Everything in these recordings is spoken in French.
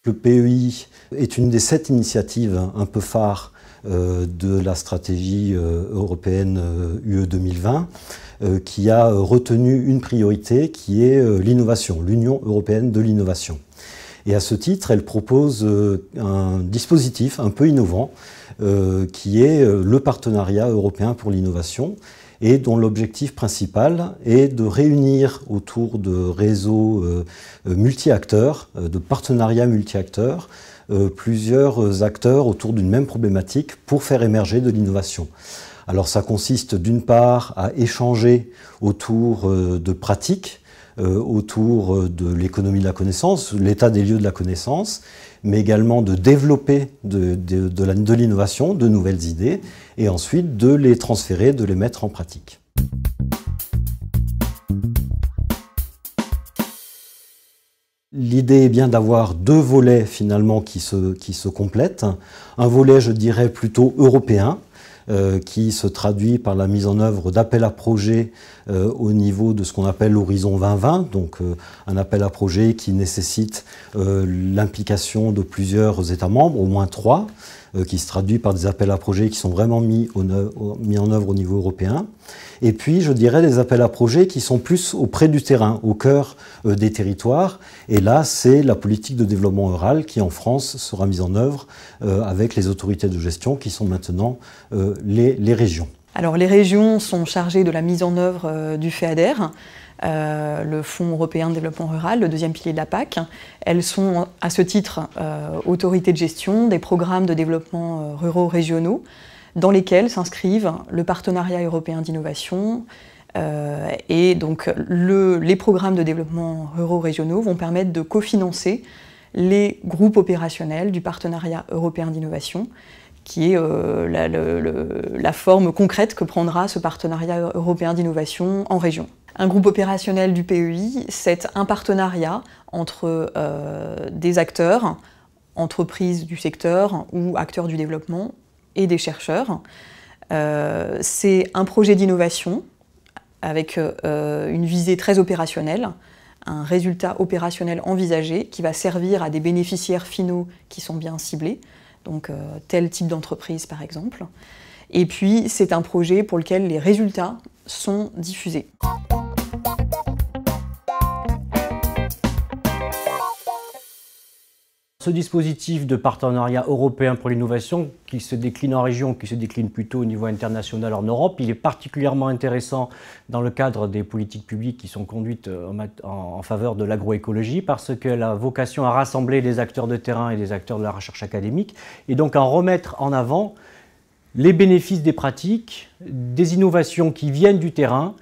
Le PEI est une des 7 initiatives un peu phares de la stratégie européenne UE 2020 qui a retenu une priorité qui est l'innovation, l'Union européenne de l'innovation. Et à ce titre, elle propose un dispositif un peu innovant qui est le partenariat européen pour l'innovation et dont l'objectif principal est de réunir autour de réseaux multi-acteurs, de partenariats multi-acteurs, plusieurs acteurs autour d'une même problématique pour faire émerger de l'innovation. Alors ça consiste d'une part à échanger autour de pratiques, autour de l'économie de la connaissance, l'état des lieux de la connaissance, mais également de développer de l'innovation, de nouvelles idées, et ensuite de les transférer, de les mettre en pratique. L'idée est bien d'avoir 2 volets finalement qui se complètent. Un volet, je dirais, plutôt européen, qui se traduit par la mise en œuvre d'appels à projets au niveau de ce qu'on appelle l'Horizon 2020, donc un appel à projet qui nécessite l'implication de plusieurs États membres, au moins 3, qui se traduit par des appels à projets qui sont vraiment mis en œuvre au niveau européen. Et puis, je dirais, des appels à projets qui sont plus auprès du terrain, au cœur des territoires. Et là, c'est la politique de développement rural qui, en France, sera mise en œuvre avec les autorités de gestion qui sont maintenant les régions. Alors, les régions sont chargées de la mise en œuvre du FEADER, le Fonds européen de développement rural, le 2e pilier de la PAC. Elles sont, à ce titre, autorités de gestion des programmes de développement ruraux régionaux, dans lesquels s'inscrivent le partenariat européen d'innovation et donc les programmes de développement ruraux régionaux vont permettre de cofinancer les groupes opérationnels du partenariat européen d'innovation, qui est la forme concrète que prendra ce partenariat européen d'innovation en région. Un groupe opérationnel du PEI, c'est un partenariat entre des acteurs, entreprises du secteur ou acteurs du développement, et des chercheurs. C'est un projet d'innovation avec une visée très opérationnelle, un résultat opérationnel envisagé qui va servir à des bénéficiaires finaux qui sont bien ciblés, donc tel type d'entreprise par exemple. Et puis c'est un projet pour lequel les résultats sont diffusés. Ce dispositif de partenariat européen pour l'innovation, qui se décline en région, qui se décline plutôt au niveau international en Europe, il est particulièrement intéressant dans le cadre des politiques publiques qui sont conduites en faveur de l'agroécologie, parce qu'elle a vocation à rassembler les acteurs de terrain et les acteurs de la recherche académique, et donc à remettre en avant les bénéfices des pratiques, des innovations qui viennent du terrain,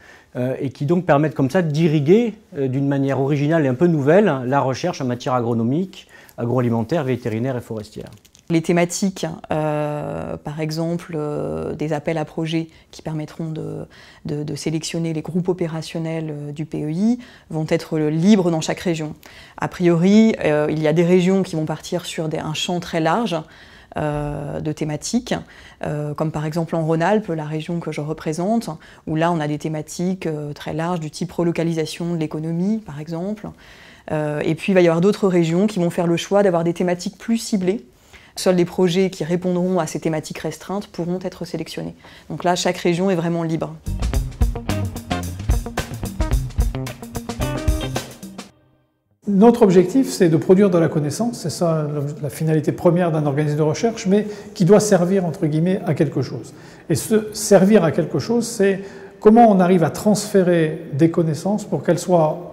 et qui donc permettent comme ça d'irriguer d'une manière originale et un peu nouvelle la recherche en matière agronomique, agroalimentaire, vétérinaire et forestière. Les thématiques, par exemple, des appels à projets qui permettront de sélectionner les groupes opérationnels du PEI vont être libres dans chaque région. A priori, il y a des régions qui vont partir sur un champ très large de thématiques, comme par exemple en Rhône-Alpes, la région que je représente, où là on a des thématiques très larges du type relocalisation de l'économie, par exemple. Et puis il va y avoir d'autres régions qui vont faire le choix d'avoir des thématiques plus ciblées. Seuls les projets qui répondront à ces thématiques restreintes pourront être sélectionnés. Donc là, chaque région est vraiment libre. Notre objectif, c'est de produire de la connaissance, c'est ça la finalité première d'un organisme de recherche, mais qui doit servir, entre guillemets, à quelque chose. Et ce servir à quelque chose, c'est comment on arrive à transférer des connaissances pour qu'elles soient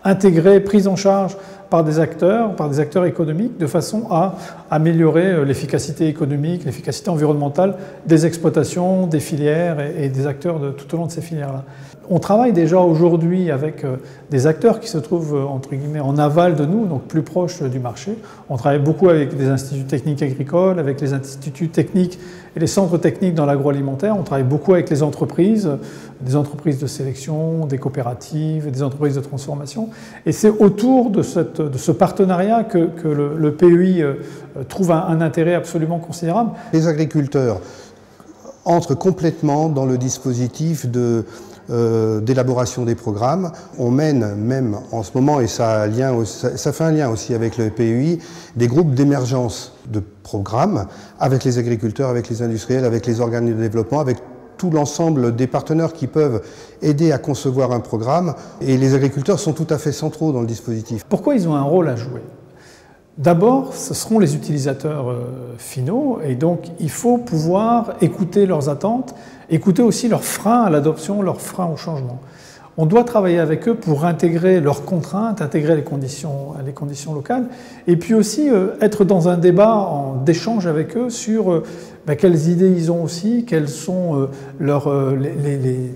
intégrées, prises en charge par des acteurs économiques, de façon à améliorer l'efficacité économique, l'efficacité environnementale des exploitations, des filières et des acteurs tout au long de ces filières-là. On travaille déjà aujourd'hui avec des acteurs qui se trouvent, entre guillemets, en aval de nous, donc plus proches du marché. On travaille beaucoup avec des instituts techniques agricoles, avec les instituts techniques et les centres techniques dans l'agroalimentaire. On travaille beaucoup avec les entreprises, des entreprises de sélection, des coopératives, des entreprises de transformation. Et c'est autour de ce partenariat que le PEI trouve un intérêt absolument considérable. Les agriculteurs entre complètement dans le dispositif d'élaboration des programmes. On mène même en ce moment, et ça fait un lien aussi avec le PEI, des groupes d'émergence de programmes avec les agriculteurs, avec les industriels, avec les organes de développement, avec tout l'ensemble des partenaires qui peuvent aider à concevoir un programme. Et les agriculteurs sont tout à fait centraux dans le dispositif. Pourquoi ils ont un rôle à jouer ? D'abord, ce seront les utilisateurs finaux, et donc il faut pouvoir écouter leurs attentes, écouter aussi leurs freins à l'adoption, leurs freins au changement. On doit travailler avec eux pour intégrer leurs contraintes, intégrer les conditions locales, et puis aussi être dans un débat d'échange avec eux sur quelles idées ils ont aussi, quelles sont les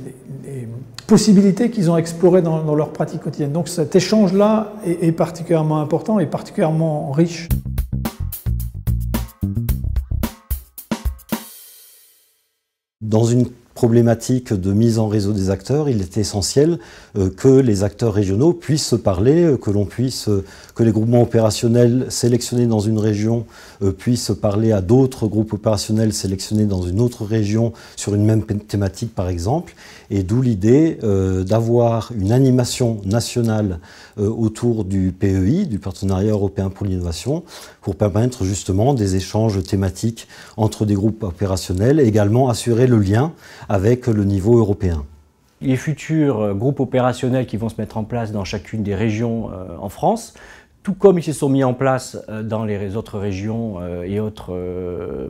possibilités qu'ils ont explorées dans leur pratique quotidienne. Donc cet échange-là est particulièrement important et particulièrement riche. Dans une problématique de mise en réseau des acteurs, il est essentiel que les acteurs régionaux puissent se parler, que les groupements opérationnels sélectionnés dans une région puissent parler à d'autres groupes opérationnels sélectionnés dans une autre région sur une même thématique par exemple, et d'où l'idée d'avoir une animation nationale autour du PEI, du Partenariat européen pour l'innovation, pour permettre justement des échanges thématiques entre des groupes opérationnels et également assurer le lien avec le niveau européen. Les futurs groupes opérationnels qui vont se mettre en place dans chacune des régions en France, tout comme ils se sont mis en place dans les autres régions et autres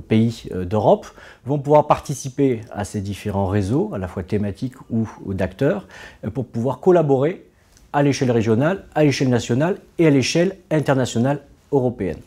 pays d'Europe, vont pouvoir participer à ces différents réseaux, à la fois thématiques ou d'acteurs, pour pouvoir collaborer à l'échelle régionale, à l'échelle nationale et à l'échelle internationale européenne.